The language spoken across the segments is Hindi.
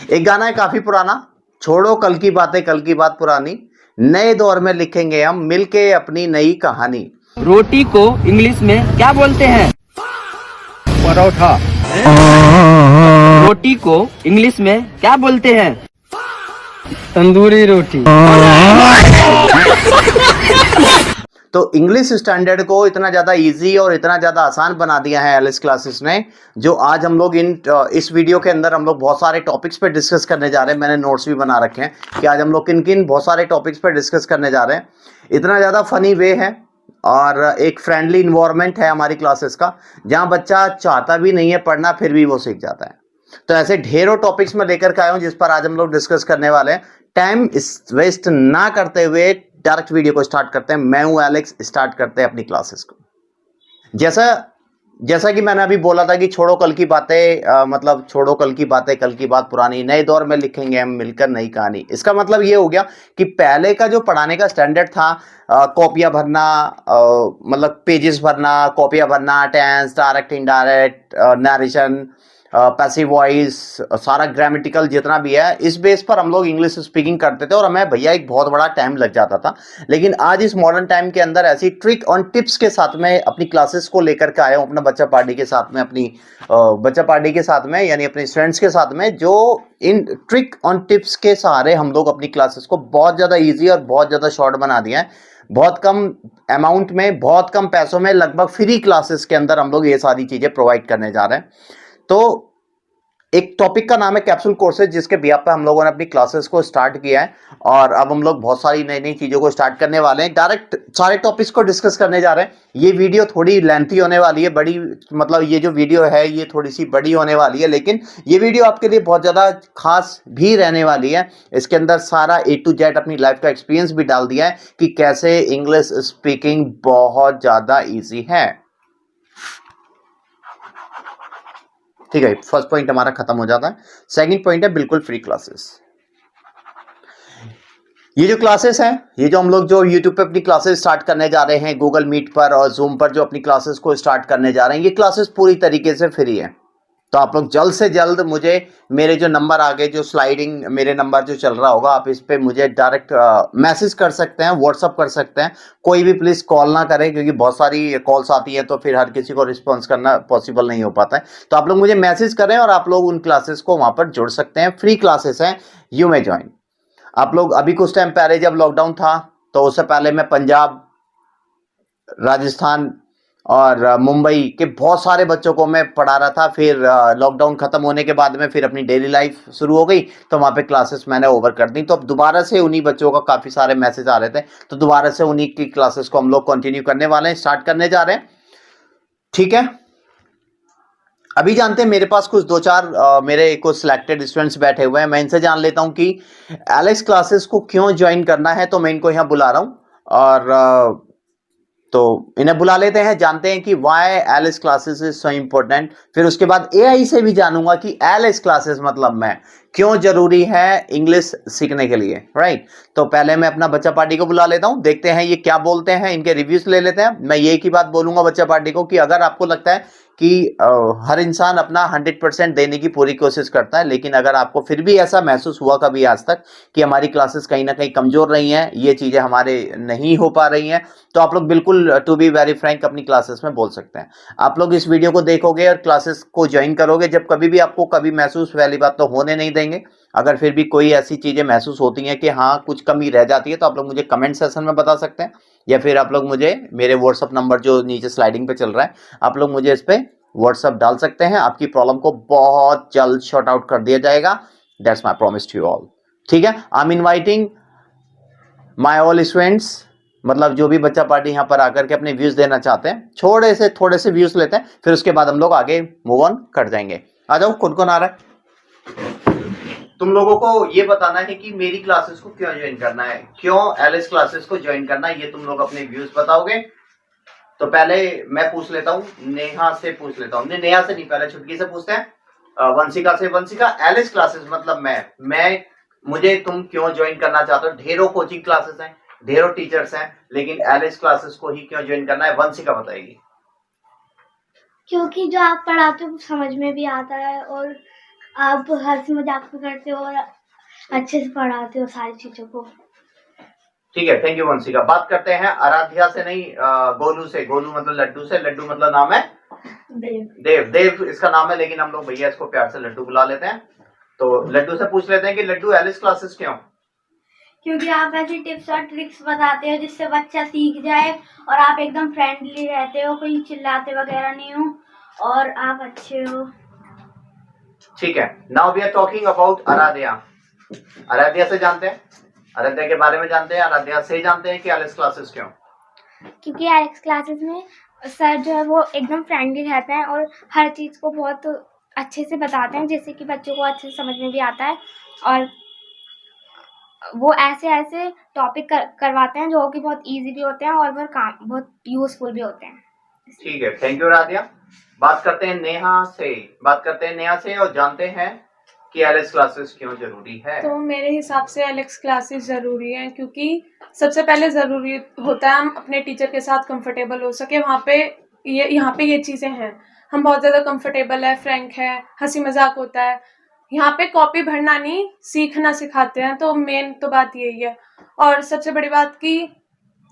एक गाना है काफी पुराना, छोड़ो कल की बातें कल की बात पुरानी, नए दौर में लिखेंगे हम मिलके अपनी नई कहानी। रोटी को इंग्लिश में क्या बोलते हैं? परोठा। रोटी को इंग्लिश में क्या बोलते हैं? तंदूरी रोटी। तो इंग्लिश स्टैंडर्ड को इतना ज़्यादा इजी और इतना ज़्यादा आसान बना दिया है एलिस क्लासेस ने, जो आज हम लोग इस वीडियो के अंदर हम लोग बहुत सारे टॉपिक्स पे डिस्कस करने जा रहे हैं। मैंने नोट्स भी बना रखे हैं कि आज हम लोग किन किन बहुत सारे टॉपिक्स पे डिस्कस करने जा रहे हैं। इतना ज़्यादा फनी वे है और एक फ्रेंडली इन्वायरमेंट है हमारी क्लासेस का, जहाँ बच्चा चाहता भी नहीं है पढ़ना फिर भी वो सीख जाता है। तो ऐसे ढेरों टॉपिक्स में लेकर के आया हूँ जिस पर आज हम लोग डिस्कस करने वाले हैं। टाइम वेस्ट ना करते हुए डायरेक्ट वीडियो को स्टार्ट करते हैं। मैं हूं एलेक्स, स्टार्ट करते हैं अपनी क्लासेस को। जैसा कि मैंने अभी बोला था कि छोड़ो कल की बातें, मतलब छोड़ो कल की बातें कल की बात पुरानी, नए दौर में लिखेंगे हम मिलकर नई कहानी। इसका मतलब ये हो गया कि पहले का जो पढ़ाने का स्टैंडर्ड था, कॉपियां भरना, मतलब पेजेस भरना, कॉपियां भरना, tense, direct indirect, narration, passive voice, सारा ग्रामेटिकल जितना भी है, इस बेस पर हम लोग इंग्लिश स्पीकिंग करते थे और हमें भैया एक बहुत बड़ा टाइम लग जाता था। लेकिन आज इस मॉडर्न टाइम के अंदर ऐसी ट्रिक और टिप्स के साथ में अपनी क्लासेस को लेकर के आया हूं, अपना बच्चा पार्टी के साथ में, अपनी बच्चा पार्टी के साथ में, यानी अपने स्टूडेंट्स के साथ में, जो इन ट्रिक और टिप्स के सहारे हम लोग अपनी क्लासेस को बहुत ज़्यादा ईजी और बहुत ज़्यादा शॉर्ट बना दिया है। बहुत कम अमाउंट में, बहुत कम पैसों में, लगभग फ्री क्लासेस के अंदर हम लोग ये सारी चीज़ें प्रोवाइड करने जा रहे हैं। तो एक टॉपिक का नाम है कैप्सूल कोर्सेज, जिसके बिहाफ पे हम लोगों ने अपनी क्लासेस को स्टार्ट किया है और अब हम लोग बहुत सारी नई नई चीज़ों को स्टार्ट करने वाले हैं। डायरेक्ट सारे टॉपिक्स को डिस्कस करने जा रहे हैं। ये वीडियो थोड़ी लेंथी होने वाली है, बड़ी, मतलब ये जो वीडियो है ये थोड़ी सी बड़ी होने वाली है, लेकिन ये वीडियो आपके लिए बहुत ज़्यादा खास भी रहने वाली है। इसके अंदर सारा A to Z अपनी लाइफ का एक्सपीरियंस भी डाल दिया है कि कैसे इंग्लिश स्पीकिंग बहुत ज़्यादा ईजी है। ठीक है, फर्स्ट पॉइंट हमारा खत्म हो जाता है। सेकंड पॉइंट है बिल्कुल फ्री क्लासेस। ये जो क्लासेस हैं, ये जो हम लोग जो YouTube पे अपनी क्लासेस स्टार्ट करने जा रहे हैं, गूगल मीट पर और जूम पर जो अपनी क्लासेस को स्टार्ट करने जा रहे हैं, ये क्लासेस पूरी तरीके से फ्री है। तो आप लोग जल्द से जल्द मुझे, मेरे जो नंबर आगे जो स्लाइडिंग मेरे नंबर जो चल रहा होगा, आप इस पे मुझे डायरेक्ट मैसेज कर सकते हैं, व्हाट्सअप कर सकते हैं। कोई भी प्लीज़ कॉल ना करें, क्योंकि बहुत सारी कॉल्स आती है तो फिर हर किसी को रिस्पॉन्स करना पॉसिबल नहीं हो पाता है। तो आप लोग मुझे मैसेज करें और आप लोग उन क्लासेस को वहाँ पर जुड़ सकते हैं। फ्री क्लासेस हैं, यू मे ज्वाइन। आप लोग अभी कुछ टाइम पहले जब लॉकडाउन था, तो उससे पहले मैं पंजाब, राजस्थान और मुंबई के बहुत सारे बच्चों को मैं पढ़ा रहा था। फिर लॉकडाउन खत्म होने के बाद में फिर अपनी डेली लाइफ शुरू हो गई, तो वहाँ पे क्लासेस मैंने ओवर कर दी। तो अब दोबारा से उन्हीं बच्चों का काफ़ी सारे मैसेज आ रहे थे, तो दोबारा से उन्हीं की क्लासेस को हम लोग कंटिन्यू करने वाले हैं, स्टार्ट करने जा रहे हैं। ठीक है, अभी जानते हैं, मेरे पास कुछ दो चार मेरे कुछ सिलेक्टेड स्टूडेंट्स बैठे हुए हैं। मैं इनसे जान लेता हूं कि एलेक्स क्लासेस को क्यों ज्वाइन करना है। तो मैं इनको यहाँ बुला रहा हूँ और तो इन्हें बुला लेते हैं, जानते हैं कि why Alice classes is so important. फिर उसके बाद एआई से भी जानूंगा कि एलिस क्लासेस मतलब मैं क्यों जरूरी है इंग्लिश सीखने के लिए, राइट। तो पहले मैं अपना बच्चा पार्टी को बुला लेता हूं, देखते हैं ये क्या बोलते हैं, इनके रिव्यूज ले लेते हैं। मैं ये की बात बोलूंगा बच्चा पार्टी को कि अगर आपको लगता है कि हर इंसान अपना 100% देने की पूरी कोशिश करता है, लेकिन अगर आपको फिर भी ऐसा महसूस हुआ कभी आज तक कि हमारी क्लासेस कहीं ना कहीं कमजोर रही हैं, ये चीज़ें हमारे नहीं हो पा रही हैं, तो आप लोग बिल्कुल, टू बी वेरी फ्रैंक, अपनी क्लासेस में बोल सकते हैं। आप लोग इस वीडियो को देखोगे और क्लासेस को ज्वाइन करोगे, जब कभी भी आपको कभी महसूस, पहली बात तो होने नहीं देंगे। अगर फिर भी कोई ऐसी चीज़ें महसूस होती हैं कि हाँ कुछ कमी रह जाती है, तो आप लोग मुझे कमेंट सेक्शन में बता सकते हैं, या फिर आप लोग मुझे मेरे व्हाट्सअप नंबर जो नीचे स्लाइडिंग पे चल रहा है, आप लोग मुझे इस पे व्हाट्सअप डाल सकते हैं। आपकी प्रॉब्लम को बहुत जल्द शॉर्ट आउट कर दिया जाएगा। That's my promise to you all. ठीक है, I am inviting my all students, मतलब जो भी बच्चा पार्टी यहाँ पर आकर के अपने व्यूज देना चाहते हैं, थोड़े से व्यूज लेते हैं, फिर उसके बाद हम लोग आगे मूव ऑन कर जाएंगे। आ जाओ, कौन आ रहा है? तुम लोगों को ये बताना है कि मेरी क्लासेस को क्यों ज्वाइन करना है, क्यों एलिस क्लासेस को ज्वाइन करना है, ये तुम लोग अपने व्यूज बताओगे। तो पहले मैं पूछ लेता हूँ, नेहा से पूछ लेता हूँ, नेहा से नहीं, पहले छुटकी से पूछते हैं, वंशिका से। वंशिका, एलिस क्लासेस मतलब मैं मुझे तुम क्यों ज्वाइन करना चाहते हो? ढेरों कोचिंग क्लासेस हैं, ढेरों टीचर्स हैं, लेकिन एलिस क्लासेस को ही क्यों ज्वाइन करना है? वंशिका बताएगी। क्योंकि जो आप पढ़ाते हो समझ में भी आता है और आप हंसी मजाक भी करते हो और अच्छे से पढ़ाते हो सारी चीजों को। ठीक है, थैंक यू वंशिका। बात करते हैं आराध्या से नहीं, गोलू से। गोलू मतलब लड्डू से, लड्डू मतलब नाम है देव। देव इसका नाम है, लेकिन हम लोग भैया इसको प्यार से लड्डू बुला लेते हैं। तो लड्डू से पूछ लेते हैं कि लड्डू एलिस क्लासेस क्यों? क्योंकि आप ऐसी टिप्स और ट्रिक्स बताते हो जिससे बच्चा सीख जाए और आप एकदम फ्रेंडली रहते हो, कोई चिल्लाते वगैरह नहीं हो और आप अच्छे हो। ठीक है, now we are talking about Aaradhya. Aaradhya से जानते हैं, आराध्या के बारे में जानते हैं। आराध्या से जानते हैं कि एलिस क्लासेस क्यों? क्योंकि एलेक्स क्लासेस में सर जो है वो एकदम फ्रेंडली रहते हैं और हर चीज़ को बहुत अच्छे से बताते हैं, जिससे कि बच्चों को अच्छे से समझ में भी आता है। और वो ऐसे ऐसे टॉपिक करवाते हैं जो कि बहुत इजी भी होते हैं और वो काम बहुत यूजफुल भी होते हैं। ठीक है, थैंक यू आराध्या। बात करते हैं नेहा से और जानते हैं कि एलिस क्लासेस क्यों जरूरी है। तो मेरे हिसाब से एलेक्स क्लासेस ज़रूरी है, क्योंकि सबसे पहले ज़रूरी होता है हम अपने टीचर के साथ कंफर्टेबल हो सके। यहाँ पे ये चीज़ें हैं, हम बहुत ज़्यादा कंफर्टेबल है, फ्रैंक है, हंसी मजाक होता है। यहाँ पे कॉपी भरना नहीं, सीखना सिखाते हैं। तो मेन तो बात यही है। और सबसे बड़ी बात कि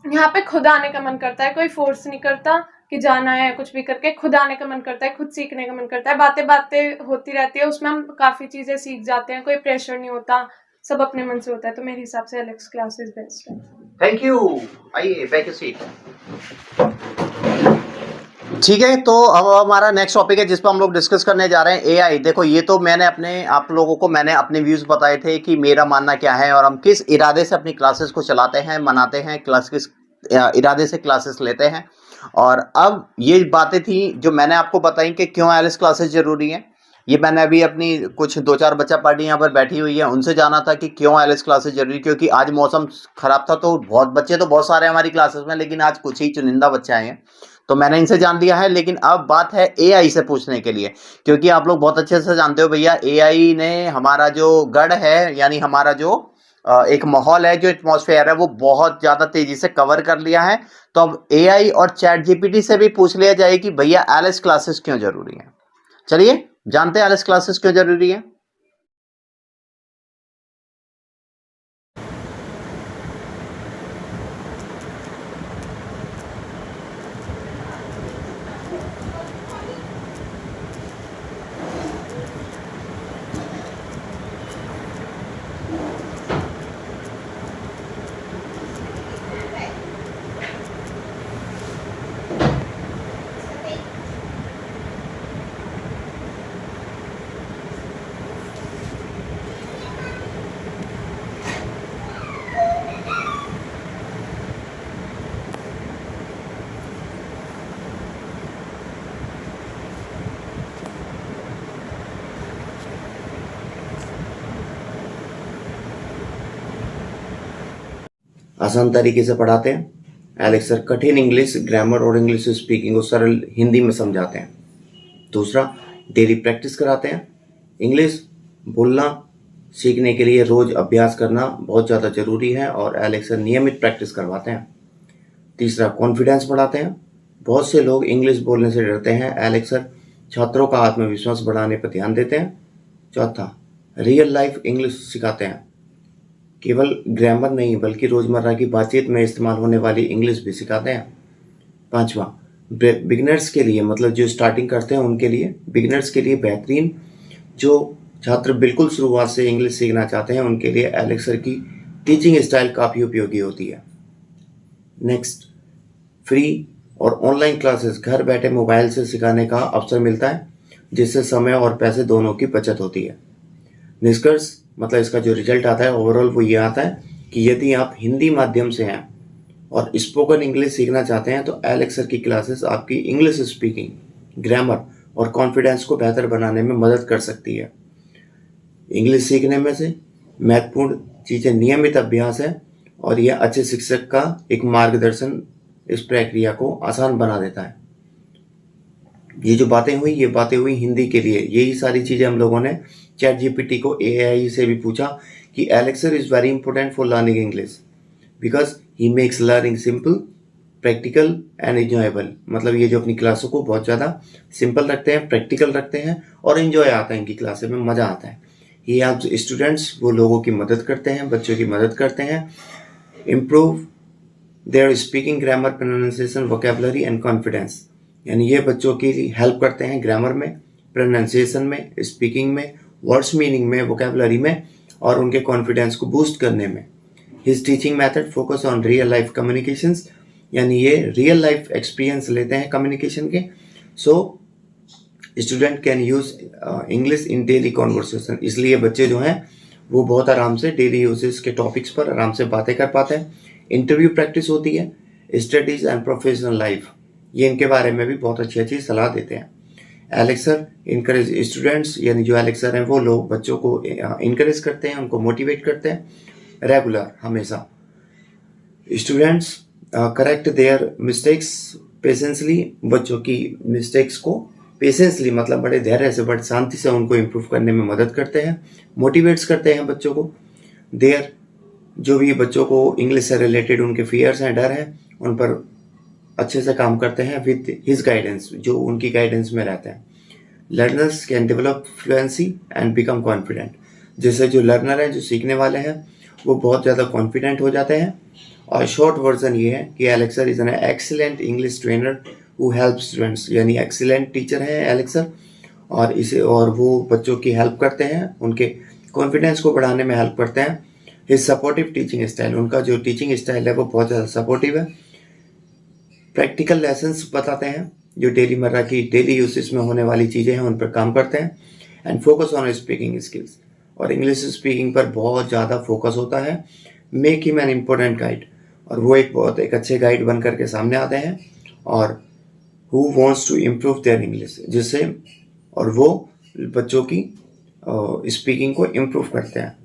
यहाँ पे खुद आने का मन करता है, कोई फोर्स नहीं करता कि जाना है कुछ भी करके। खुद आने का मन करता है, खुद सीखने का मन करता है। बातें होती रहती है, उसमें हम काफ़ी चीज़ें सीख जाते हैं, कोई प्रेशर नहीं होता, सब अपने मन से होता है। तो मेरे हिसाब से एलेक्स क्लासेस बेस्ट है। Thank you. आइए बैक सीट। ठीक है, तो अब हमारा नेक्स्ट टॉपिक है जिस पर हम लोग डिस्कस करने जा रहे हैं एआई। देखो, ये तो मैंने आप लोगों को अपने व्यूज बताए थे कि मेरा मानना क्या है और हम किस इरादे से अपनी क्लासेस को चलाते हैं, मनाते हैं, किस इरादे से क्लासेस लेते हैं। और अब ये बातें थी जो मैंने आपको बताई कि क्यों एलिस क्लासेस जरूरी हैं। ये मैंने अभी अपनी कुछ 2-4 बच्चा पार्टी यहाँ पर बैठी हुई है, उनसे जाना था कि क्यों एलिस क्लासेस जरूरी। क्योंकि आज मौसम खराब था तो बहुत सारे हमारी क्लासेस में, लेकिन आज कुछ ही चुनिंदा बच्चे आए हैं, तो मैंने इनसे जान दिया है। लेकिन अब बात है एआई से पूछने के लिए, क्योंकि आप लोग बहुत अच्छे से जानते हो भैया, एआई ने हमारा जो गढ़ है, यानी हमारा जो एक माहौल है, जो एटमॉस्फेयर है, वो बहुत ज़्यादा तेजी से कवर कर लिया है। तो अब एआई और चैट जीपीटी से भी पूछ लिया जाए कि भैया एलिस क्लासेस क्यों जरूरी है। चलिए जानते हैं एलिस क्लासेस क्यों जरूरी है। आसान तरीके से पढ़ाते हैं। एलेक्स सर कठिन इंग्लिश ग्रामर और इंग्लिश स्पीकिंग को सरल हिंदी में समझाते हैं। दूसरा, डेली प्रैक्टिस कराते हैं। इंग्लिश बोलना सीखने के लिए रोज अभ्यास करना बहुत ज़्यादा ज़रूरी है और एलेक्स सर नियमित प्रैक्टिस करवाते हैं। तीसरा, कॉन्फिडेंस बढ़ाते हैं। बहुत से लोग इंग्लिश बोलने से डरते हैं, एलेक्स सर छात्रों का आत्मविश्वास बढ़ाने पर ध्यान देते हैं। चौथा, रियल लाइफ इंग्लिश सिखाते हैं। केवल ग्रामर नहीं बल्कि रोज़मर्रा की बातचीत में इस्तेमाल होने वाली इंग्लिश भी सिखाते हैं। पांचवा, बिगिनर्स के लिए, मतलब जो स्टार्टिंग करते हैं उनके लिए, बिगिनर्स के लिए बेहतरीन, जो छात्र बिल्कुल शुरुआत से इंग्लिश सीखना चाहते हैं उनके लिए एलेक्स सर की टीचिंग स्टाइल काफ़ी उपयोगी होती है। नेक्स्ट, फ्री और ऑनलाइन क्लासेस घर बैठे मोबाइल से सिखाने का अवसर मिलता है, जिससे समय और पैसे दोनों की बचत होती है। निष्कर्ष, मतलब इसका जो रिजल्ट आता है ओवरऑल, वो ये आता है कि यदि आप हिंदी माध्यम से हैं और स्पोकन इंग्लिश सीखना चाहते हैं तो एलेक्स सर की क्लासेस आपकी इंग्लिश स्पीकिंग, ग्रामर और कॉन्फिडेंस को बेहतर बनाने में मदद कर सकती है। इंग्लिश सीखने में से महत्वपूर्ण चीज़ें नियमित अभ्यास है और यह अच्छे शिक्षक का एक मार्गदर्शन इस प्रक्रिया को आसान बना देता है। ये जो बातें हुई हिंदी के लिए। यही सारी चीज़ें हम लोगों ने चैट जीपीटी को, एआई से भी पूछा कि Alex sir is very important for learning English because he makes learning simple practical and enjoyable, मतलब ये जो अपनी क्लासों को बहुत ज़्यादा सिंपल रखते हैं, प्रैक्टिकल रखते हैं और इन्जॉय आता है, इनकी क्लासेस में मज़ा आता है। ये आप स्टूडेंट्स वो लोगों की मदद करते हैं, बच्चों की मदद करते हैं। Improve their speaking, grammar, pronunciation, vocabulary and confidence, यानी ये बच्चों की हेल्प करते हैं ग्रामर में, प्रोनाउंसिएशन में, स्पीकिंग में, वर्ड्स मीनिंग में, वोकैबुलरी में और उनके कॉन्फिडेंस को बूस्ट करने में। His teaching method focus on real life communications, यानी ये रियल लाइफ एक्सपीरियंस लेते हैं कम्युनिकेशन के। So student can use English in daily conversation, इसलिए बच्चे जो हैं वो बहुत आराम से डेली यूजेस के टॉपिक्स पर आराम से बातें कर पाते हैं। इंटरव्यू प्रैक्टिस होती है, स्टडीज एंड प्रोफेशनल लाइफ, ये इनके बारे में भी बहुत अच्छी सलाह देते हैं। एलेक्सर इनकरेज स्टूडेंट्स, यानी जो एलेक्सर हैं वो लोग बच्चों को इनकरेज करते हैं, उनको मोटिवेट करते हैं रेगुलर, हमेशा। Students correct their mistakes patiently, बच्चों की मिस्टेक्स को पेशेंसली मतलब बड़े धैर्य से, बड़े शांति से उनको इम्प्रूव करने में मदद करते हैं, मोटिवेट्स करते हैं बच्चों को। देयर, जो भी बच्चों को इंग्लिश से रिलेटेड उनके फियर्स हैं, डर हैं, उन पर अच्छे से काम करते हैं विद हिज गाइडेंस, जो उनकी गाइडेंस में रहते हैं। Learners can develop fluency and become confident, जैसे जो लर्नर हैं, जो सीखने वाले हैं, वो बहुत ज़्यादा कॉन्फिडेंट हो जाते हैं। और शॉर्ट वर्जन ये है कि elixir is an excellent English trainer who help students, यानी एक्सीलेंट टीचर है एलेक्सर और वो बच्चों की हेल्प करते हैं, उनके कॉन्फिडेंस को बढ़ाने में हेल्प करते हैं। हिज सपोर्टिव टीचिंग स्टाइल, उनका जो टीचिंग स्टाइल है वो बहुत ज़्यादा सपोर्टिव है। प्रैक्टिकल लेसन्स बताते हैं, जो डेली यूसेज में होने वाली चीज़ें हैं उन पर काम करते हैं। And focus on speaking skills, और इंग्लिश स्पीकिंग पर बहुत ज़्यादा फोकस होता है। Make him an important guide, और वो एक अच्छे गाइड बन करके सामने आते हैं, और who wants to improve their English, जिससे और वो बच्चों की स्पीकिंग को इम्प्रूव करते हैं।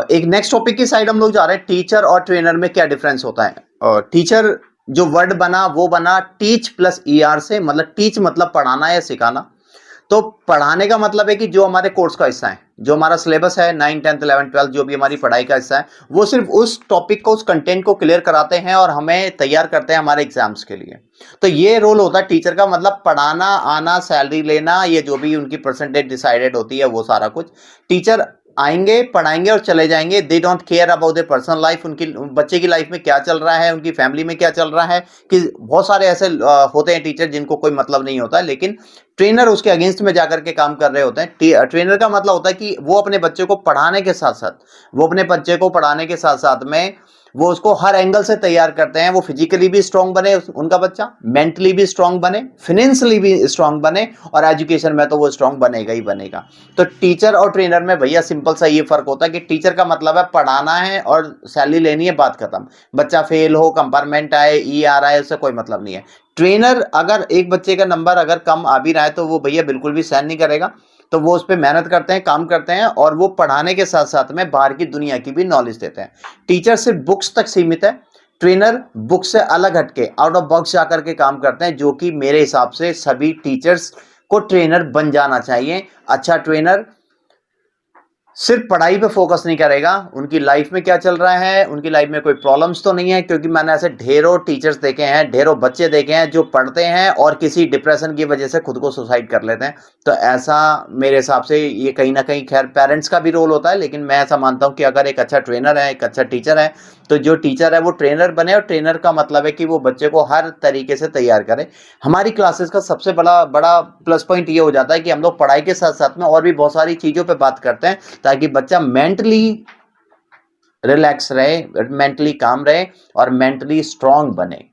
एक नेक्स्ट टॉपिक की साइड हम लोग जा रहे हैं, टीचर और ट्रेनर में क्या डिफरेंस होता है। टीचर जो वर्ड बना वो बना टीच प्लस ER से, मतलब टीच मतलब पढ़ाना या सिखाना। तो पढ़ाने का मतलब है कि जो हमारे कोर्स का हिस्सा है, जो हमारा सिलेबस है 9, 10, 11, 12, जो भी हमारी पढ़ाई का हिस्सा है, वो सिर्फ उस टॉपिक को, उस कंटेंट को क्लियर कराते हैं और हमें तैयार करते हैं हमारे एग्जाम्स के लिए। तो ये रोल होता है टीचर का, मतलब पढ़ाना, आना, सैलरी लेना, ये जो भी उनकी परसेंटेज डिसाइडेड होती है वो सारा कुछ। टीचर आएंगे, पढ़ाएंगे और चले जाएंगे। They don't care about their personal life, उनकी बच्चे की लाइफ में क्या चल रहा है, उनकी फैमिली में क्या चल रहा है। कि बहुत सारे ऐसे होते हैं टीचर जिनको कोई मतलब नहीं होता, लेकिन ट्रेनर उसके अगेंस्ट में जाकर के काम कर रहे होते हैं। ट्रेनर का मतलब होता है कि वो अपने बच्चे को पढ़ाने के साथ साथ में वो उसको हर एंगल से तैयार करते हैं। वो फिजिकली भी स्ट्रांग बने उनका बच्चा, मेंटली भी स्ट्रांग बने, फाइनेंशियली भी स्ट्रांग बने, और एजुकेशन में तो वो स्ट्रांग बनेगा ही बनेगा। तो टीचर और ट्रेनर में भैया सिंपल सा ये फर्क होता है कि टीचर का मतलब है पढ़ाना है और सैलरी लेनी है, बात खत्म। बच्चा फेल हो, कंपार्टमेंट आए, E आ रहा है, उससे कोई मतलब नहीं है। ट्रेनर अगर एक बच्चे का नंबर अगर कम आ भी रहा है तो वो भैया बिल्कुल भी सहन नहीं करेगा। तो वो उस पर मेहनत करते हैं, काम करते हैं, और वो पढ़ाने के साथ साथ में बाहर की दुनिया की भी नॉलेज देते हैं। टीचर सिर्फ बुक्स तक सीमित है, ट्रेनर बुक से अलग हटके आउट ऑफ बॉक्स जाकर के काम करते हैं, जो कि मेरे हिसाब से सभी टीचर्स को ट्रेनर बन जाना चाहिए। अच्छा ट्रेनर सिर्फ पढ़ाई पे फोकस नहीं करेगा, उनकी लाइफ में क्या चल रहा है, उनकी लाइफ में कोई प्रॉब्लम्स तो नहीं है। क्योंकि मैंने ऐसे ढेरों टीचर्स देखे हैं, ढेरों बच्चे देखे हैं जो पढ़ते हैं और किसी डिप्रेशन की वजह से खुद को सुसाइड कर लेते हैं। तो ऐसा मेरे हिसाब से ये कहीं ना कहीं, खैर पेरेंट्स का भी रोल होता है, लेकिन मैं ऐसा मानता हूँ कि अगर एक अच्छा ट्रेनर है, एक अच्छा टीचर है, तो जो टीचर है वो ट्रेनर बने। और ट्रेनर का मतलब है कि वो बच्चे को हर तरीके से तैयार करे। हमारी क्लासेस का सबसे बड़ा प्लस पॉइंट ये हो जाता है कि हम लोग पढ़ाई के साथ साथ में और भी बहुत सारी चीज़ों पे बात करते हैं, ताकि बच्चा मेंटली रिलैक्स रहे, मेंटली काम रहे और मेंटली स्ट्रांग बने।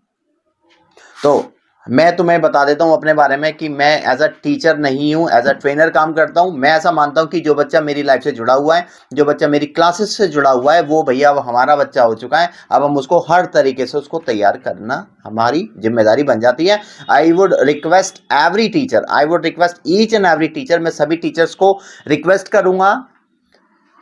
तो मैं तुम्हें बता देता हूं अपने बारे में कि मैं एज अ टीचर नहीं हूं, एज अ ट्रेनर काम करता हूं। मैं ऐसा मानता हूं कि जो बच्चा मेरी लाइफ से जुड़ा हुआ है, जो बच्चा मेरी क्लासेस से जुड़ा हुआ है, वो भैया अब हमारा बच्चा हो चुका है। अब हम उसको हर तरीके से उसको तैयार करना हमारी जिम्मेदारी बन जाती है। I would request every teacher, I would request each and every teacher, मैं सभी टीचर्स को रिक्वेस्ट करूंगा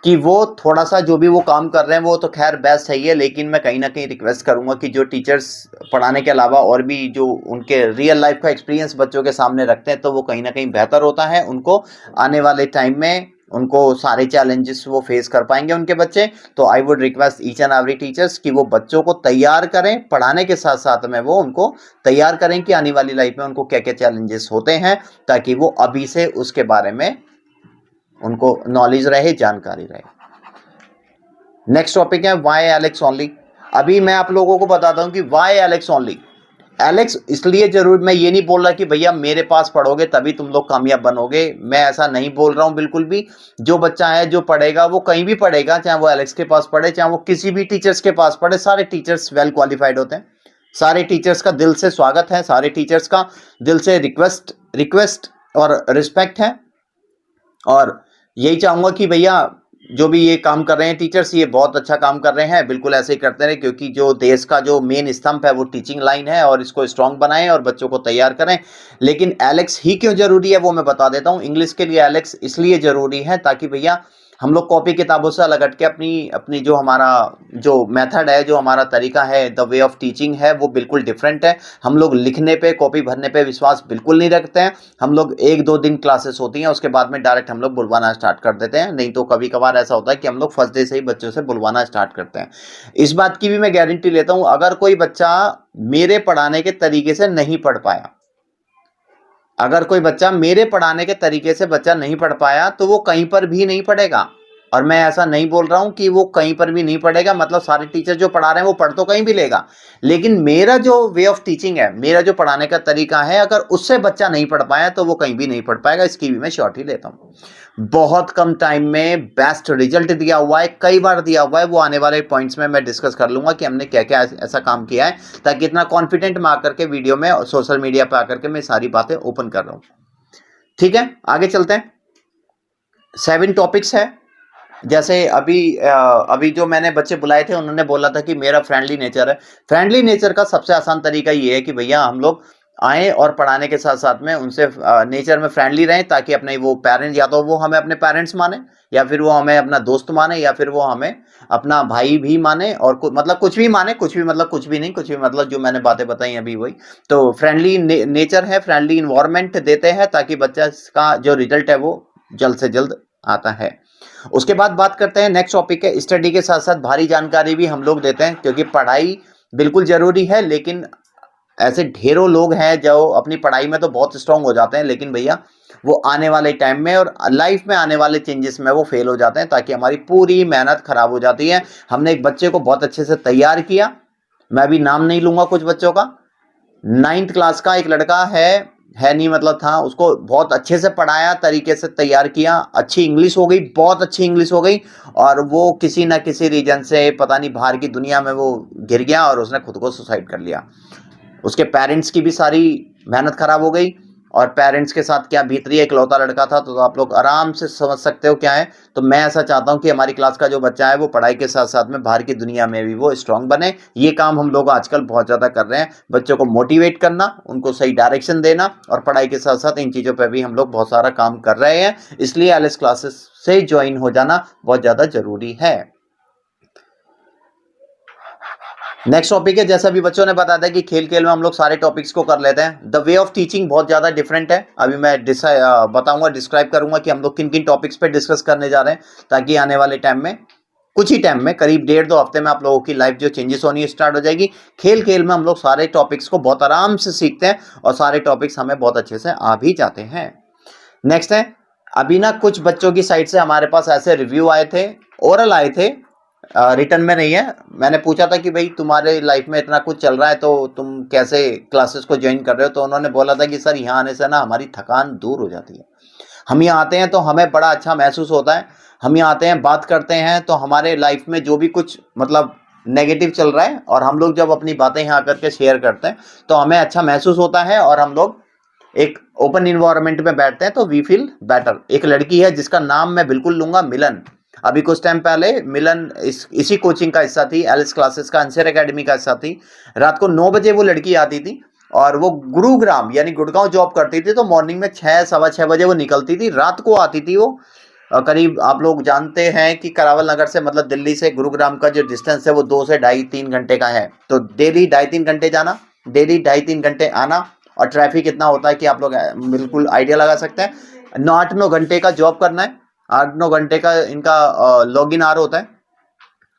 कि वो थोड़ा सा जो भी वो काम कर रहे हैं वो तो खैर बेस्ट है ही है, लेकिन मैं कहीं ना कहीं रिक्वेस्ट करूंगा कि जो टीचर्स पढ़ाने के अलावा और भी जो उनके रियल लाइफ का एक्सपीरियंस बच्चों के सामने रखते हैं, तो वो कहीं ना कहीं बेहतर होता है। उनको आने वाले टाइम में उनको सारे चैलेंजेस वो फेस कर पाएंगे उनके बच्चे। तो I would request each and every teachers कि वो बच्चों को तैयार करें, पढ़ाने के साथ साथ में वो उनको तैयार करें कि आने वाली लाइफ में उनको क्या क्या चैलेंजेस होते हैं, ताकि वो अभी से उसके बारे में उनको नॉलेज रहे, जानकारी रहे। नेक्स्ट टॉपिक है वाई एलेक्स ओनली। अभी मैं आप लोगों को बताता हूं कि वाई एलेक्स ओनली। एलेक्स इसलिए जरूर, मैं ये नहीं बोल रहा कि भैया मेरे पास पढ़ोगे तभी तुम लोग कामयाब बनोगे, मैं ऐसा नहीं बोल रहा हूं बिल्कुल भी। जो बच्चा है जो पढ़ेगा वो कहीं भी पढ़ेगा, चाहे वो एलेक्स के पास पढ़े, चाहे वो किसी भी टीचर्स के पास पढ़े, सारे टीचर्स वेल क्वालिफाइड होते हैं। सारे टीचर्स का दिल से स्वागत है, सारे टीचर्स का दिल से रिक्वेस्ट और रिस्पेक्ट है। और यही चाहूंगा कि भैया जो भी ये काम कर रहे हैं टीचर्स, ये बहुत अच्छा काम कर रहे हैं, बिल्कुल ऐसे ही करते रहे, क्योंकि जो देश का जो मेन स्तंभ है वो टीचिंग लाइन है, और इसको स्ट्रांग बनाएं और बच्चों को तैयार करें। लेकिन एलेक्स ही क्यों जरूरी है वो मैं बता देता हूं। इंग्लिश के लिए एलेक्स इसलिए जरूरी है ताकि भैया हम लोग कॉपी किताबों से अलग हट के अपनी जो हमारा जो मेथड है, जो हमारा तरीका है, द वे ऑफ टीचिंग है, वो बिल्कुल डिफरेंट है। हम लोग लिखने पे, कॉपी भरने पे विश्वास बिल्कुल नहीं रखते हैं। हम लोग 1-2 दिन क्लासेस होती हैं, उसके बाद में डायरेक्ट हम लोग बुलवाना स्टार्ट कर देते हैं। नहीं तो कभी कभार ऐसा होता है कि हम लोग फर्स्ट डे से ही बच्चों से बुलवाना स्टार्ट करते हैं। इस बात की भी मैं गारंटी लेता हूं, अगर कोई बच्चा मेरे पढ़ाने के तरीके से नहीं पढ़ पाया, अगर कोई बच्चा मेरे पढ़ाने के तरीके से बच्चा नहीं पढ़ पाया, तो वो कहीं पर भी नहीं पढ़ेगा। और मैं ऐसा नहीं बोल रहा हूं कि वो कहीं पर भी नहीं पढ़ेगा, मतलब सारे टीचर जो पढ़ा रहे हैं वो पढ़ तो कहीं भी लेगा, लेकिन मेरा जो वे ऑफ टीचिंग है, मेरा जो पढ़ाने का तरीका है, अगर उससे बच्चा नहीं पढ़ पाया तो वो कहीं भी नहीं पढ़ पाएगा। इसकी भी मैं श्योरिटी लेता हूं। बहुत कम टाइम में बेस्ट रिजल्ट दिया हुआ है, कई बार दिया हुआ है। वो आने वाले पॉइंट्स में मैं डिस्कस कर लूंगा कि हमने क्या क्या ऐसा काम किया है, ताकि इतना कॉन्फिडेंट में आकर के वीडियो में और सोशल मीडिया पर आकर के मैं सारी बातें ओपन कर रहा हूं। ठीक है, आगे चलते हैं। 7 टॉपिक्स है। जैसे अभी जो मैंने बच्चे बुलाए थे, उन्होंने बोला था कि मेरा फ्रेंडली नेचर है। फ्रेंडली नेचर का सबसे आसान तरीका ये है कि भैया हम लोग आए और पढ़ाने के साथ साथ में उनसे नेचर में फ्रेंडली रहें, ताकि अपने वो पेरेंट्स, या तो वो हमें अपने पेरेंट्स माने, या फिर वो हमें अपना दोस्त माने, या फिर वो हमें अपना भाई भी माने, और मतलब कुछ भी माने, कुछ भी मतलब कुछ भी नहीं, कुछ भी मतलब जो मैंने बातें बताई अभी वही। तो फ्रेंडली नेचर है, फ्रेंडली इन्वायरमेंट देते हैं, ताकि बच्चा का जो रिजल्ट है वो जल्द से जल्द आता है। उसके बाद बात करते हैं, नेक्स्ट टॉपिक है स्टडी के साथ साथ भारी जानकारी भी हम लोग देते हैं, क्योंकि पढ़ाई बिल्कुल जरूरी है, लेकिन ऐसे ढेरों लोग हैं जो अपनी पढ़ाई में तो बहुत स्ट्रांग हो जाते हैं, लेकिन भैया वो आने वाले टाइम में और लाइफ में आने वाले चेंजेस में वो फेल हो जाते हैं, ताकि हमारी पूरी मेहनत खराब हो जाती है। हमने एक बच्चे को बहुत अच्छे से तैयार किया, मैं अभी नाम नहीं लूंगा कुछ बच्चों का। 9th क्लास का एक लड़का है नहीं मतलब था, उसको बहुत अच्छे से पढ़ाया, तरीके से तैयार किया, अच्छी इंग्लिश हो गई, बहुत अच्छी इंग्लिश हो गई, और वो किसी ना किसी रीजन से पता नहीं बाहर की दुनिया में वो गिर गया और उसने खुद को सुसाइड कर लिया। उसके पेरेंट्स की भी सारी मेहनत खराब हो गई, और पेरेंट्स के साथ क्या बीत रही है। इकलौता लड़का था, तो आप लोग आराम से समझ सकते हो क्या है। तो मैं ऐसा चाहता हूं कि हमारी क्लास का जो बच्चा है वो पढ़ाई के साथ साथ में बाहर की दुनिया में भी वो स्ट्रांग बने। ये काम हम लोग आजकल बहुत ज़्यादा कर रहे हैं, बच्चों को मोटिवेट करना, उनको सही डायरेक्शन देना, और पढ़ाई के साथ साथ इन चीज़ों पर भी हम लोग बहुत सारा काम कर रहे हैं। इसलिए एलिस क्लासेस से ज्वाइन हो जाना बहुत ज़्यादा जरूरी है। नेक्स्ट टॉपिक है, जैसा भी बच्चों ने बताया था कि खेल खेल में हम लोग सारे टॉपिक्स को कर लेते हैं। द वे ऑफ टीचिंग बहुत ज़्यादा डिफरेंट है। अभी मैं बताऊंगा, डिस्क्राइब करूंगा कि हम लोग किन किन टॉपिक्स पे डिस्कस करने जा रहे हैं, ताकि आने वाले टाइम में, कुछ ही टाइम में, करीब 1.5-2 हफ्ते में आप लोगों की लाइफ जो चेंजेस होनी स्टार्ट हो जाएगी। खेल खेल में हम लोग सारे टॉपिक्स को बहुत आराम से सीखते हैं, और सारे टॉपिक्स हमें बहुत अच्छे से आ भी जाते हैं। नेक्स्ट है, अभी ना कुछ बच्चों की साइड से हमारे पास ऐसे रिव्यू आए थे, ओरल आए थे, रिटर्न में नहीं है। मैंने पूछा था कि भाई तुम्हारे लाइफ में इतना कुछ चल रहा है तो तुम कैसे क्लासेस को ज्वाइन कर रहे हो, तो उन्होंने बोला था कि सर यहाँ आने से ना हमारी थकान दूर हो जाती है। हम यहाँ आते हैं तो हमें बड़ा अच्छा महसूस होता है, हम यहाँ आते हैं, बात करते हैं, तो हमारे लाइफ में जो भी कुछ मतलब नेगेटिव चल रहा है, और हम लोग जब अपनी बातें यहाँ करके शेयर करते हैं तो हमें अच्छा महसूस होता है, और हम लोग एक ओपन इन्वायरमेंट में बैठते हैं तो वी फील बेटर। एक लड़की है जिसका नाम मैं बिल्कुल लूंगा, मिलन। अभी कुछ टाइम पहले मिलन इसी कोचिंग का हिस्सा थी, एलिस क्लासेस का, अंशर एकेडमी का हिस्सा थी। रात को 9 बजे वो लड़की आती थी, और वो गुरुग्राम यानी गुड़गांव जॉब करती थी, तो मॉर्निंग में 6, सवा 6 बजे वो निकलती थी, रात को आती थी वो। करीब आप लोग जानते हैं कि करावल नगर से, मतलब दिल्ली से गुरुग्राम का जो डिस्टेंस है वो 2 से 2.5-3 घंटे का है। तो डेली 2.5-3 घंटे जाना, डेली 2.5-3 घंटे आना, और ट्रैफिक इतना होता है कि आप लोग बिल्कुल आइडिया लगा सकते हैं। 8-9 घंटे का जॉब करना है, 8-9 घंटे का इनका लॉगिन आवर होता है।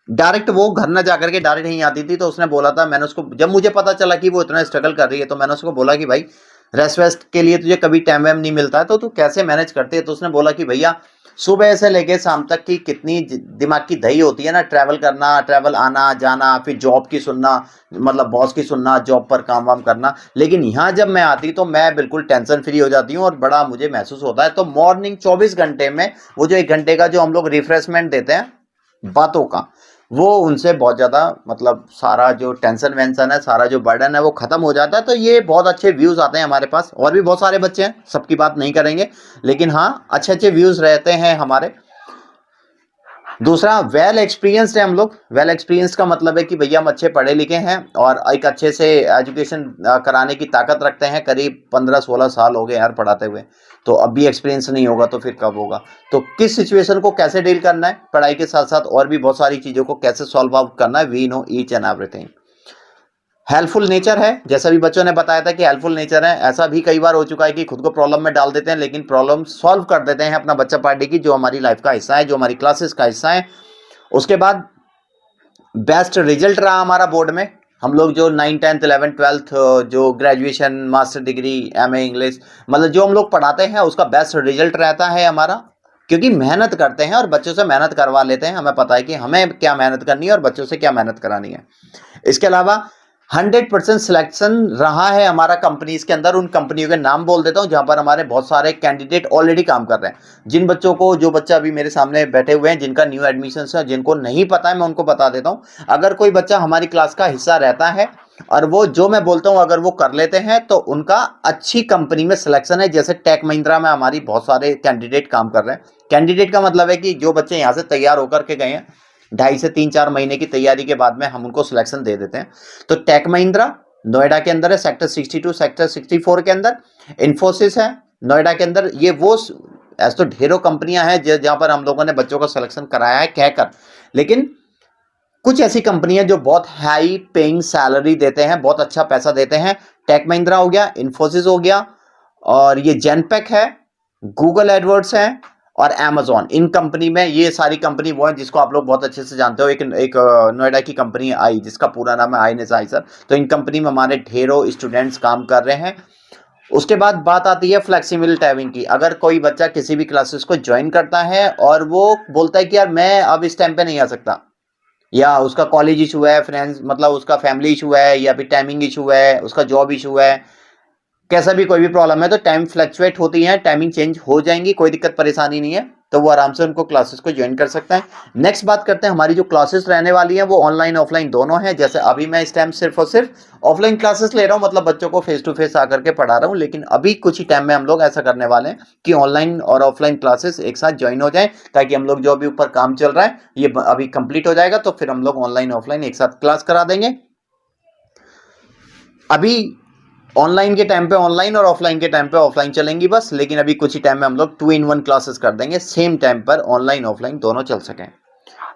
डायरेक्ट वो घर ना जाकर के डायरेक्ट नहीं आती थी, तो उसने बोला था, मैंने उसको, जब मुझे पता चला कि वो इतना स्ट्रगल कर रही है, तो मैंने उसको बोला कि भाई रेस्ट वेस्ट के लिए तुझे कभी टाइम वाइम नहीं मिलता है, तो तू कैसे मैनेज करती है? तो उसने बोला कि भैया सुबह से लेके शाम तक की कितनी दिमाग की दही होती है ना, ट्रैवल करना, ट्रैवल आना जाना, फिर जॉब की सुनना, मतलब बॉस की सुनना, जॉब पर काम वाम करना। लेकिन यहाँ जब मैं आती तो मैं बिल्कुल टेंशन फ्री हो जाती हूँ और बड़ा मुझे महसूस होता है। तो मॉर्निंग 24 घंटे में वो जो 1 घंटे का जो हम लोग रिफ्रेशमेंट देते हैं बातों का, वो उनसे बहुत ज़्यादा मतलब सारा जो टेंशन वेंशन है, सारा जो बर्डन है वो ख़त्म हो जाता है। तो ये बहुत अच्छे व्यूज़ आते हैं हमारे पास। और भी बहुत सारे बच्चे हैं, सबकी बात नहीं करेंगे, लेकिन हाँ अच्छे अच्छे व्यूज़ रहते हैं हमारे। दूसरा, वेल एक्सपीरियंस्ड है हम लोग। वेल एक्सपीरियंस का मतलब है कि भैया हम अच्छे पढ़े लिखे हैं और एक अच्छे से एजुकेशन कराने की ताकत रखते हैं। करीब 15-16 साल हो गए यार पढ़ाते हुए, तो अब भी एक्सपीरियंस नहीं होगा तो फिर कब होगा? तो किस सिचुएशन को कैसे डील करना है, पढ़ाई के साथ साथ और भी बहुत सारी चीज़ों को कैसे सॉल्व आउट करना है, we know each and everything. Helpful nature है, जैसा भी बच्चों ने बताया था कि हेल्पफुल नेचर है। ऐसा भी कई बार हो चुका है कि खुद को प्रॉब्लम में डाल देते हैं, लेकिन प्रॉब्लम सॉल्व कर देते हैं अपना बच्चा पार्टी की, जो हमारी लाइफ का हिस्सा है, जो हमारी क्लासेस का हिस्सा है। उसके बाद बेस्ट रिजल्ट रहा हमारा बोर्ड में। हम लोग जो 9, 10th, 11th, 12th जो graduation, master degree, MA English, मतलब जो हम लोग पढ़ाते हैं उसका बेस्ट रिजल्ट रहता है हमारा, क्योंकि मेहनत करते हैं और बच्चों से मेहनत करवा लेते हैं। हमें पता है कि हमें क्या मेहनत करनी है और बच्चों से क्या मेहनत करानी है। इसके अलावा 100% सिलेक्शन रहा है हमारा कंपनीज के अंदर। उन कंपनियों के नाम बोल देता हूं जहां पर हमारे बहुत सारे कैंडिडेट ऑलरेडी काम कर रहे हैं। जिन बच्चों को, जो बच्चा अभी मेरे सामने बैठे हुए हैं जिनका न्यू एडमिशन है, जिनको नहीं पता है, मैं उनको बता देता हूं। अगर कोई बच्चा हमारी क्लास का हिस्सा रहता है और वो जो मैं बोलता हूं अगर वो कर लेते हैं, तो उनका अच्छी कंपनी में सिलेक्शन है। जैसे टेक महिंद्रा में हमारी बहुत सारे कैंडिडेट काम कर रहे हैं। कैंडिडेट का मतलब है कि जो बच्चे यहाँ से तैयार होकर के गए हैं, 2.5 से 3-4 महीने की तैयारी के बाद में हम उनको सिलेक्शन दे देते हैं। तो टेक महिंद्रा नोएडा के अंदर है, सेक्टर 62, सेक्टर 64 के अंदर। इन्फोसिस है नोएडा के अंदर। ये वो ऐसे तो ढेरों कंपनियां हैं जहां पर हम लोगों ने बच्चों का सिलेक्शन कराया है कहकर, लेकिन कुछ ऐसी कंपनियां जो बहुत हाई पेइंग सैलरी देते हैं, बहुत अच्छा पैसा देते हैं। टेक महिंद्रा हो गया, इन्फोसिस हो गया, और ये जेनपेक है, गूगल एडवर्ड्स है और अमेजॉन। इन कंपनी में, ये सारी कंपनी वो है जिसको आप लोग बहुत अच्छे से जानते हो। एक नोएडा की कंपनी है आई, जिसका पूरा नाम है आईएनएसआई। तो इन कंपनी में हमारे ढेरों स्टूडेंट्स काम कर रहे हैं। उसके बाद बात आती है फ्लेक्सिबल टाइमिंग की। अगर कोई बच्चा किसी भी क्लासेस को ज्वाइन करता है और वो बोलता है कि यार मैं अब इस टाइम पे नहीं आ सकता, या उसका कॉलेज इशू है, फ्रेंड्स मतलब उसका फैमिली इशू है, या फिर टाइमिंग इशू है, उसका जॉब इशू है, कैसा भी कोई भी प्रॉब्लम है, तो टाइम फ्लक्चुएट होती है, टाइमिंग चेंज हो जाएंगी, कोई दिक्कत परेशानी नहीं है। तो वो आराम से उनको क्लासेस को ज्वाइन कर सकता है। नेक्स्ट बात करते हैं, हमारी जो क्लासेस रहने वाली हैं वो ऑनलाइन ऑफलाइन दोनों हैं। जैसे अभी मैं इस टाइम सिर्फ और सिर्फ ऑफलाइन क्लासेस ले रहा हूँ, मतलब बच्चों को फेस टू फेस आकर के पढ़ा रहा हूँ, लेकिन अभी कुछ ही टाइम में हम लोग ऐसा करने वाले हैं कि ऑनलाइन और ऑफलाइन क्लासेस एक साथ ज्वाइन हो जाए, ताकि हम लोग जो अभी ऊपर काम चल रहा है ये अभी कंप्लीट हो जाएगा, तो फिर हम लोग ऑनलाइन ऑफलाइन एक साथ क्लास करा देंगे। अभी ऑनलाइन के टाइम पे ऑनलाइन और ऑफलाइन के टाइम पे ऑफलाइन चलेंगी बस, लेकिन अभी कुछ ही टाइम में हम लोग 2-in-1 क्लासेस कर देंगे, सेम टाइम पर ऑनलाइन ऑफलाइन दोनों चल सकें।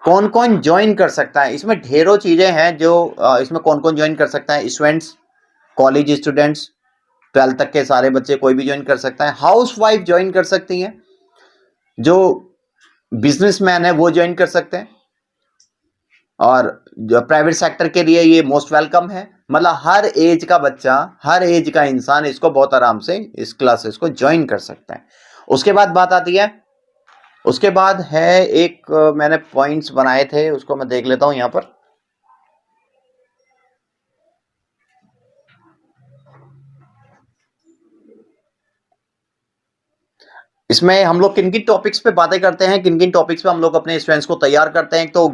कौन कौन ज्वाइन कर सकता है? इसमें ढेरों चीजें हैं जो इसमें कौन कौन ज्वाइन कर सकता है। स्टूडेंट्स, कॉलेज स्टूडेंट्स, 12th तक के सारे बच्चे, कोई भी ज्वाइन कर सकता है। हाउस वाइफ ज्वाइन कर सकती हैं, जो बिजनेसमैन है वो ज्वाइन कर सकते हैं, और जो प्राइवेट सेक्टर के लिए ये मोस्ट वेलकम है। मतलब हर एज का बच्चा, हर एज का इंसान इसको बहुत आराम से इस क्लासेस को ज्वाइन कर सकता है। उसके बाद बात आती है, उसके बाद है एक मैंने पॉइंट्स बनाए थे, उसको मैं देख लेता हूं यहां पर। इसमें हम लोग किन किन टॉपिक्स पे बातें करते हैं, किन किन टॉपिक्स पे हम लोग अपने स्टूडेंट्स को तैयार करते हैं। तो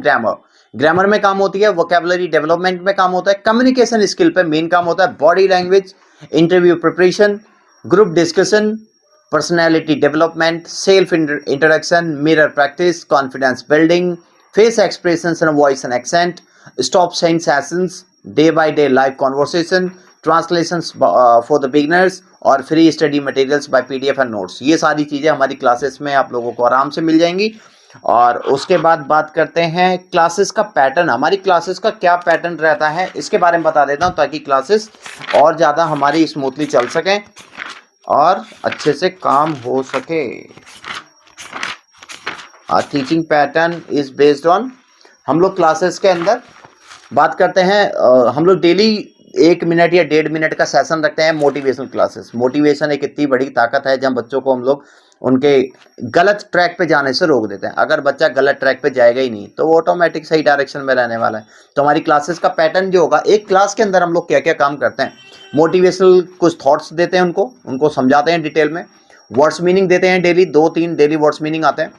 ग्रामर में काम होती है, वोकैबुलरी डेवलपमेंट में काम होता है, कम्युनिकेशन स्किल पे मेन काम होता है, body language, interview preparation, group discussion, personality development, self introduction, mirror practice, confidence building, face expressions and voice and accent, stop saying sessions, day by day live conversation, translations for the beginners, और free study materials by PDF and notes. ये सारी चीज़ें हमारी क्लासेस में आप लोगों को आराम से मिल जाएंगी। और उसके बाद बात करते हैं क्लासेस का पैटर्न। हमारी क्लासेस का क्या पैटर्न रहता है इसके बारे में बता देता हूँ, ताकि क्लासेस और ज़्यादा हमारी स्मूथली चल सकें और अच्छे से काम हो सके। Teaching pattern is based on, हम लोग क्लासेस के अंदर बात करते हैं, हम लोग डेली 1 मिनट या 1.5 मिनट का सेशन रखते हैं मोटिवेशनल क्लासेस। मोटिवेशन एक इतनी बड़ी ताकत है जब बच्चों को हम लोग उनके गलत ट्रैक पे जाने से रोक देते हैं। अगर बच्चा गलत ट्रैक पे जाएगा ही नहीं तो वो ऑटोमेटिक सही डायरेक्शन में रहने वाला है। तो हमारी क्लासेस का पैटर्न जो होगा, एक क्लास के अंदर हम लोग क्या क्या काम करते हैं, मोटिवेशनल कुछ थॉट्स देते हैं, उनको समझाते हैं डिटेल में, वर्ड्स मीनिंग देते हैं, डेली 2-3 डेली वर्ड्स मीनिंग आते हैं,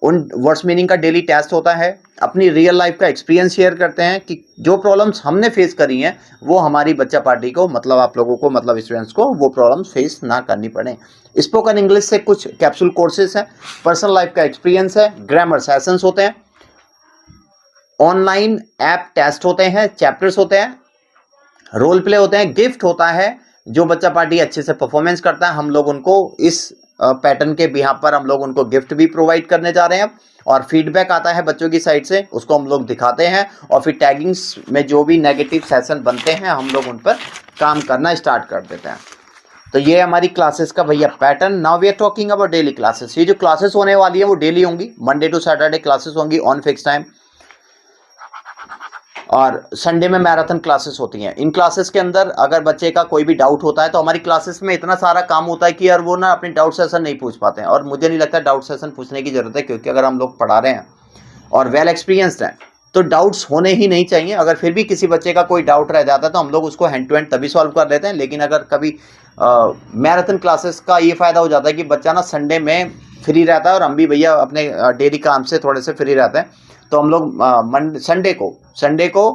उन वर्ड्स मीनिंग का डेली टेस्ट होता है, अपनी रियल लाइफ का एक्सपीरियंस शेयर करते हैं कि जो प्रॉब्लम्स हमने फेस करी हैं वो हमारी बच्चा पार्टी को, मतलब आप लोगों को, मतलब स्टूडेंट्स को वो प्रॉब्लम्स फेस ना करनी पड़े। स्पोकन इंग्लिश से कुछ कैप्सूल कोर्सेज हैं, पर्सनल लाइफ का एक्सपीरियंस है, ग्रामर सेशंस होते हैं, ऑनलाइन ऐप टेस्ट होते हैं, चैप्टर्स होते हैं, रोल प्ले होते हैं, गिफ्ट होता है। जो बच्चा पार्टी अच्छे से परफॉर्मेंस करता है हम लोग उनको इस पैटर्न के बिहाफ पर हम लोग उनको गिफ्ट भी प्रोवाइड करने जा रहे हैं, और फीडबैक आता है बच्चों की साइड से, उसको हम लोग दिखाते हैं, और फिर टैगिंग्स में जो भी नेगेटिव सेशन बनते हैं हम लोग उन पर काम करना स्टार्ट कर देते हैं। तो ये हमारी क्लासेस का भैया pattern. Now we are talking about daily classes. ये जो क्लासेस होने वाली है वो डेली होंगी, मंडे टू सैटरडे क्लासेस होंगी ऑन फिक्स टाइम, और संडे में मैराथन क्लासेस होती हैं। इन क्लासेस के अंदर अगर बच्चे का कोई भी डाउट होता है तो हमारी क्लासेस में इतना सारा काम होता है कि यार वो ना अपने डाउट सेशन नहीं पूछ पाते हैं, और मुझे नहीं लगता डाउट सेशन पूछने की जरूरत है, क्योंकि अगर हम लोग पढ़ा रहे हैं और वेल एक्सपीरियंस्ड हैं तो डाउट्स होने ही नहीं चाहिए। अगर फिर भी किसी बच्चे का कोई डाउट रह जाता है तो हम लोग उसको हैंड टू हैंड तभी सॉल्व कर लेते हैं। लेकिन अगर कभी मैराथन क्लासेस का ये फायदा हो जाता है कि बच्चा ना संडे में फ्री रहता है और हम भी भैया अपने डेली काम से थोड़े से फ्री रहते हैं, तो हम लोग संडे को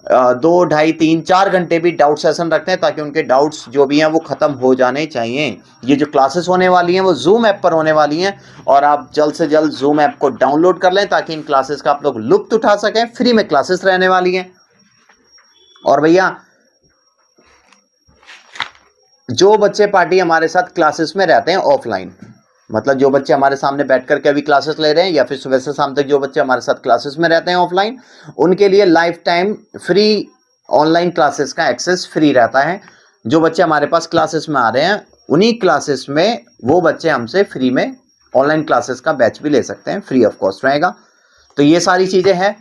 2, 2.5, 3, 4 घंटे भी डाउट सेशन रखते हैं, ताकि उनके डाउट्स जो भी हैं वो ख़त्म हो जाने चाहिए। ये जो क्लासेस होने वाली हैं वो जूम ऐप पर होने वाली हैं, और आप जल्द से जल्द जूम ऐप को डाउनलोड कर लें ताकि इन क्लासेस का आप लोग लुत्फ उठा सकें। फ्री में क्लासेस रहने वाली हैं। और भैया जो बच्चे पार्टी हमारे साथ क्लासेस में रहते हैं ऑफलाइन, मतलब जो बच्चे हमारे सामने बैठ कर के अभी क्लासेस ले रहे हैं, या फिर सुबह से शाम तक जो बच्चे हमारे साथ क्लासेस में रहते हैं ऑफलाइन, उनके लिए life time free online classes का एक्सेस फ्री रहता है। जो बच्चे हमारे पास क्लासेस में आ रहे हैं उन्हीं क्लासेस में वो बच्चे हमसे फ्री में ऑनलाइन क्लासेस का बैच भी ले सकते हैं, फ्री ऑफ कॉस्ट रहेगा। तो ये सारी चीज़ें हैं।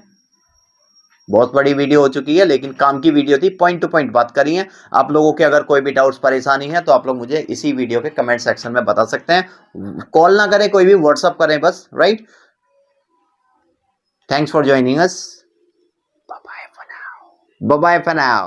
बहुत बड़ी वीडियो हो चुकी है लेकिन काम की वीडियो थी, पॉइंट टू पॉइंट बात करी है। आप लोगों के अगर कोई भी डाउट्स परेशानी है तो आप लोग मुझे इसी वीडियो के कमेंट सेक्शन में बता सकते हैं। कॉल ना करें, कोई भी व्हाट्सअप करें बस, right. Thanks for joining us. Bye bye for now.